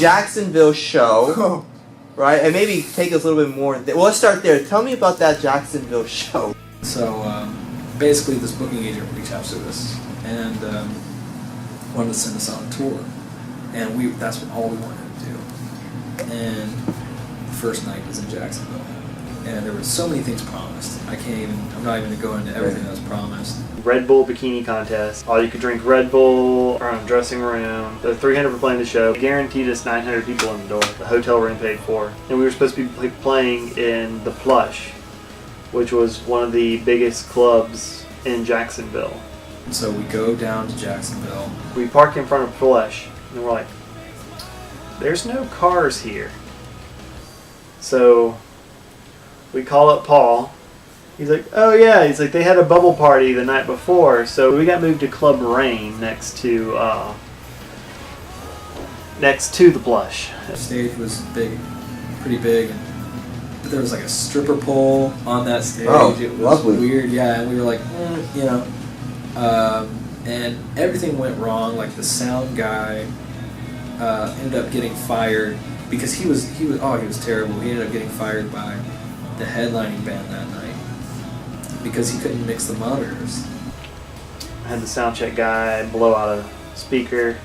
Jacksonville show, right? And maybe take us a little bit more. Well, let's start there. Tell me about that Jacksonville show. So basically, this booking agent reached out to us and wanted to send us on a tour, and that's all we wanted to do. And the first night was in Jacksonville, and there were so many things promised. I'm not even going to go into everything that was promised. Red Bull bikini contest. All you could drink Red Bull around the dressing room. The 300 were playing the show. They guaranteed us 900 people in the door. The hotel room paid for. And we were supposed to be playing in the Plush, which was one of the biggest clubs in Jacksonville. So we go down to Jacksonville. We park in front of Plush, and we're like, there's no cars here. So we call up Paul. He's like, oh yeah. He's like, they had a bubble party the night before, so we got moved to Club Rain next to the Plush. The stage was big, pretty big, but there was like a stripper pole on that stage. Oh, it was lovely. Weird, yeah. And we were like, and everything went wrong. Like the sound guy ended up getting fired because he was terrible. He ended up getting fired by the headlining band that night because he couldn't mix the monitors. I had the sound check guy blow out a speaker,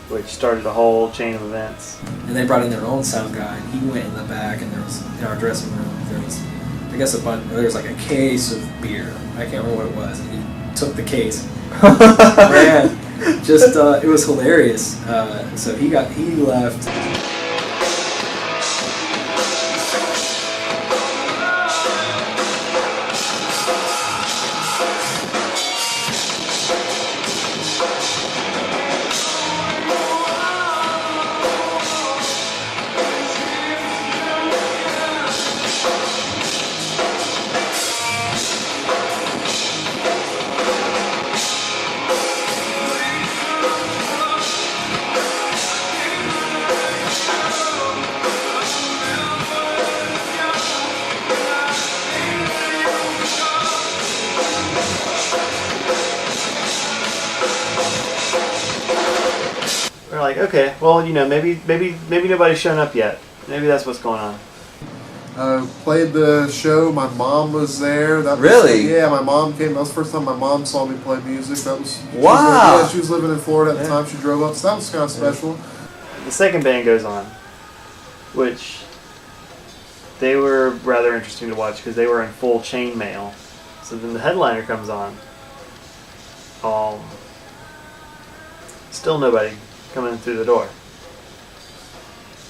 which started a whole chain of events. And they brought in their own sound guy, and he went in the back, and there was, in our dressing room, there was, I guess there was like a case of beer. I can't remember what it was. And he took the case, ran. It was hilarious. So he left. We're like, okay, well, maybe nobody's shown up yet. Maybe that's what's going on. Played the show. My mom was there. Really? Yeah, my mom came. That was the first time my mom saw me play music. Wow. She was living in Florida at the time. She drove up, so that was kind of special. The second band goes on, which they were rather interesting to watch because they were in full chainmail. So then the headliner comes on. Still nobody coming through the door.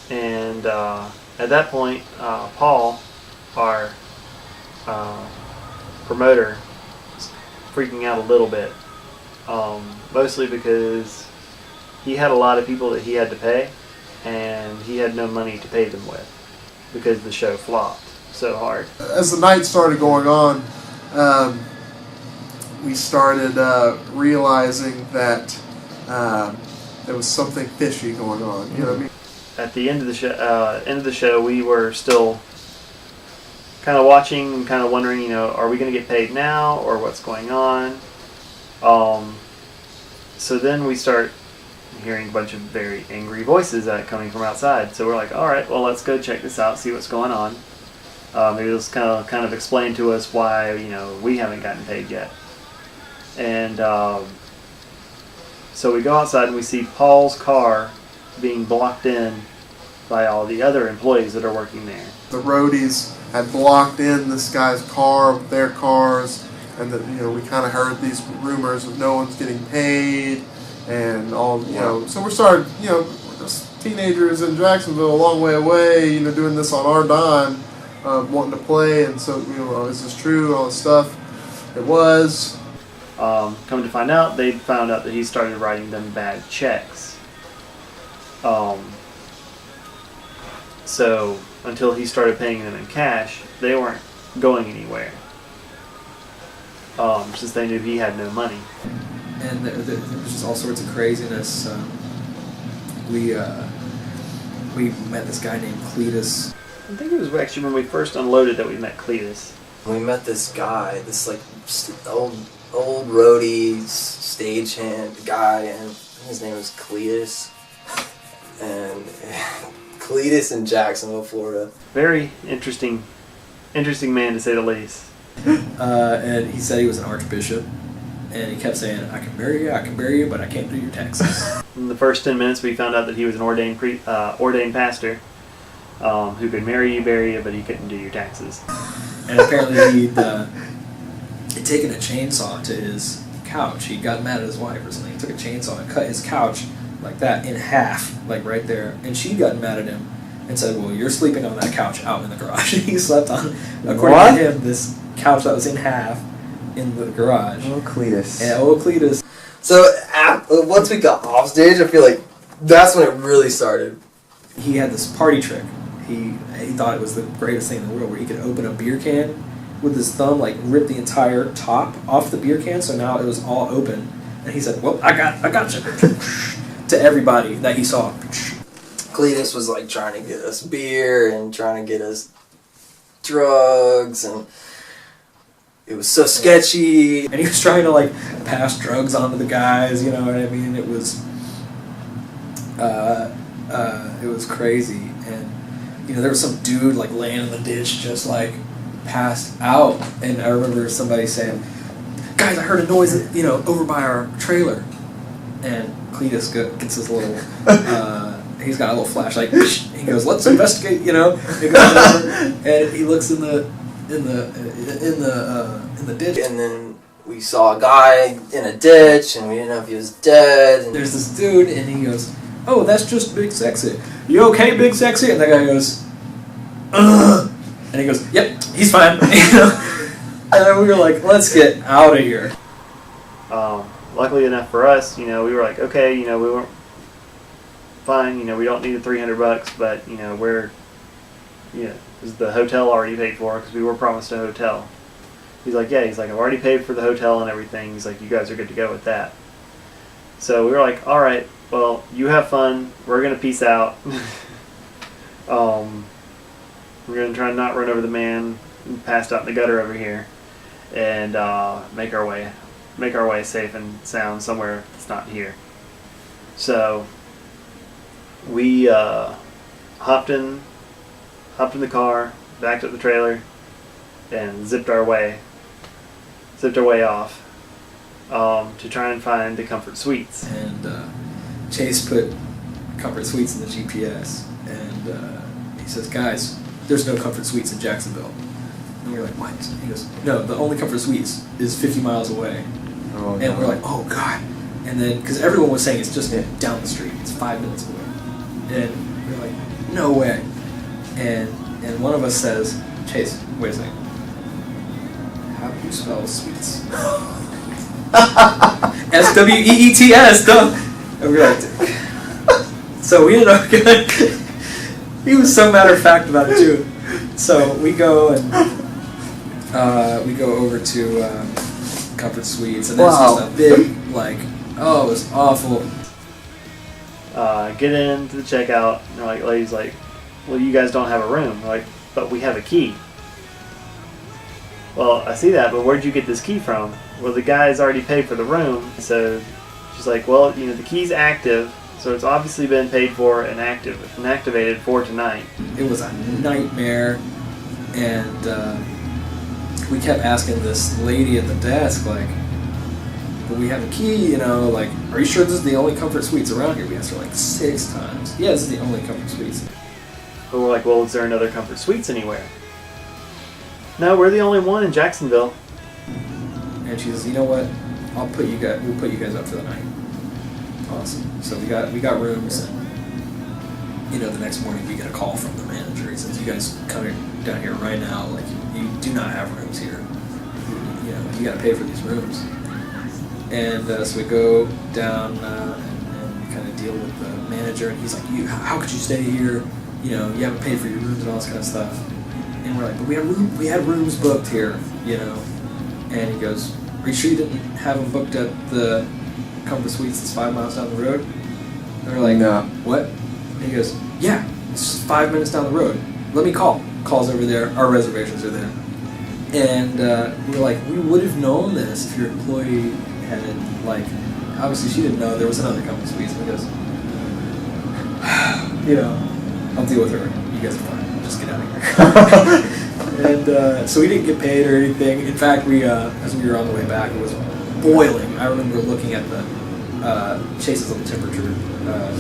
And at that point, Paul, our promoter, was freaking out a little bit. Mostly because he had a lot of people that he had to pay, and he had no money to pay them with because the show flopped so hard. As the night started going on, we started realizing that there was something fishy going on. You know what I mean? At the end of the show, we were still kind of watching and kind of wondering, are we going to get paid now or what's going on? So then we start hearing a bunch of very angry voices coming from outside. So we're like, all right, well, let's go check this out, see what's going on. Maybe this kind of explain to us why we haven't gotten paid yet. And so we go outside and we see Paul's car being blocked in by all the other employees that are working there. The roadies had blocked in this guy's car with their cars, and that we kind of heard these rumors of no one's getting paid, and all So we started we're just teenagers in Jacksonville, a long way away, doing this on our dime, wanting to play, and so is this true? All this stuff. It was. Come to find out, they found out that he started writing them bad checks. So until he started paying them in cash, they weren't going anywhere. Since they knew he had no money. And there was just all sorts of craziness. We met this guy named Cletus. I think it was actually when we first unloaded that we met Cletus. We met this guy, this old roadie, stagehand guy, and his name was Cletus. and Cletus in Jacksonville, Florida. Very interesting man to say the least. And he said he was an archbishop, and he kept saying, I can marry you, but I can't do your taxes. In the first 10 minutes, we found out that he was an ordained pastor who could marry you, bury you, but he couldn't do your taxes. And apparently he'd taken a chainsaw to his couch. He got mad at his wife or something. He took a chainsaw and cut his couch like that in half, like right there. And she got mad at him and said, well, you're sleeping on that couch out in the garage. He slept on, according to him, this couch that was in half in the garage. Oh, Cletus. And Cletus. So once we got off stage, I feel like that's when it really started. He had this party trick. He thought it was the greatest thing in the world, where he could open a beer can with his thumb, like rip the entire top off the beer can, so now it was all open. And he said, well, I got you. To everybody that he saw. Cletus was like trying to get us beer and trying to get us drugs, and it was so sketchy. And he was trying to like pass drugs on to the guys, you know what I mean? It was crazy. And you know, there was some dude like laying in the ditch just like passed out, and I remember somebody saying, guys, I heard a noise, you know, over by our trailer. And Cletus gets his little he's got a little flashlight. He goes, let's investigate, you know. He goes over, and he looks in the ditch, And then we saw a guy in a ditch, and we didn't know if he was dead. And there's this dude, and he goes, oh, that's just Big Sexy. You okay, Big Sexy? And the guy goes, ugh. And he goes, yep, he's fine. You know? And then we were like, let's get out of here. Luckily enough for us, you know, we were like, okay, you know, we weren't fine, you know, we don't need the $300, but, you know, is the hotel already paid for? Because we were promised a hotel. He's like, yeah, he's like, I've already paid for the hotel and everything. He's like, you guys are good to go with that. So we were like, all right, well, you have fun. We're going to peace out. We're going to try and not run over the man passed out in the gutter over here, and make our way safe and sound somewhere that's not here. So we hopped in the car, backed up the trailer, and zipped our way off to try and find the Comfort Suites. And Chase put Comfort Suites in the GPS, and he says, guys, there's no Comfort Suites in Jacksonville. And we're like, what? He goes, no, the only Comfort Suites is 50 miles away. Oh, and we're like, oh, God. And then, because everyone was saying it's just down the street. It's 5 minutes away. And we're like, no way. And one of us says, Chase, wait a second. How do you spell sweets? S-W-E-E-T-S, duh. And we're like, so we ended up getting, he was so matter of fact about it too. So we go and we go over to Comfort Suites, and there's just a big, like, oh, it was awful. Get into the checkout, and they're like, lady's like, well, you guys don't have a room. We're like, but we have a key. Well, I see that, but where'd you get this key from? Well, the guy's already paid for the room. So she's like, well, you know, the key's active, so it's obviously been paid for and activated for tonight. It was a nightmare, and we kept asking this lady at the desk, like, but we have a key, you know, like, are you sure this is the only Comfort Suites around here? We asked her like 6 times. Yeah, this is the only Comfort Suites. But we're like, well, is there another Comfort Suites anywhere? No, we're the only one in Jacksonville. And she says, you know what? We'll put you guys up for the night. Awesome. So we got rooms, and you know, the next morning we get a call from the manager. He says, you guys come down here right now. Like, you do not have rooms here. You know, you got to pay for these rooms. And so we go down and kind of deal with the manager, and he's like, how could you stay here? You know, you haven't paid for your rooms and all this kind of stuff. And we're like, but we had rooms booked here, you know. And he goes, are you sure you didn't have them booked at the Comfort Suites that's 5 miles down the road? And we're like, no. What? And he goes, yeah, it's just 5 minutes down the road. Let me call. Calls over there. Our reservations are there. And we're like, we would have known this if your employee had, like, obviously she didn't know there was another Comfort Suites. And he goes, you know, I'll deal with her. You guys are fine. Just get out of here. And so we didn't get paid or anything. In fact, we as we were on the way back, it was boiling. I remember looking at the chases on the temperature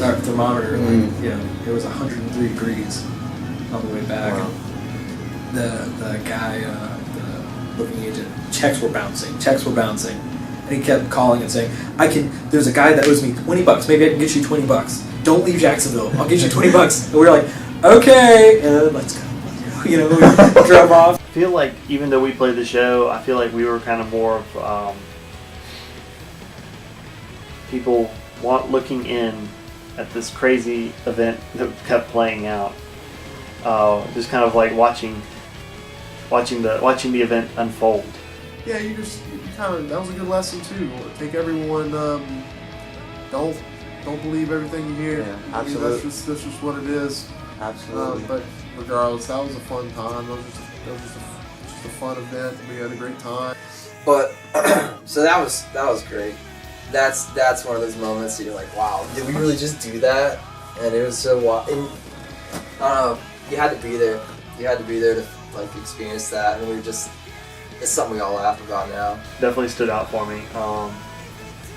our thermometer. Like, you know, it was 103 degrees on the way back. Wow. The guy, the booking agent, checks were bouncing, and he kept calling and saying, there's a guy that owes me $20, maybe I can get you $20. Don't leave Jacksonville, I'll get you $20. And we were like, okay, and let's go. You know, we drove off. I feel like even though we played the show, I feel like we were kind of more of people looking in at this crazy event that kept playing out. Just kind of like watching the event unfold. Yeah, you kind of, that was a good lesson too. Take everyone, don't believe everything you hear. Yeah, I mean, absolutely. that's just what it is. Absolutely. But regardless, that was a fun time. That was just a fun event. We had a great time. But so that was great. That's one of those moments that you're like, wow, did we really just do that? And it was so and I don't know, you had to be there. You had to be there to like experience that, and it's something we all laugh about now. Definitely stood out for me.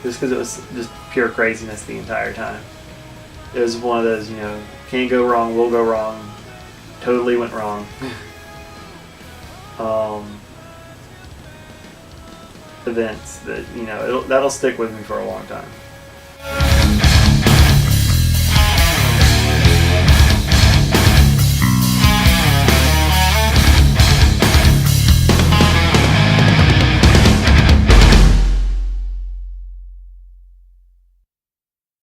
Just because it was just pure craziness the entire time. It was one of those, you know, can't go wrong, will go wrong. Totally went wrong. Events that, you know, that'll stick with me for a long time.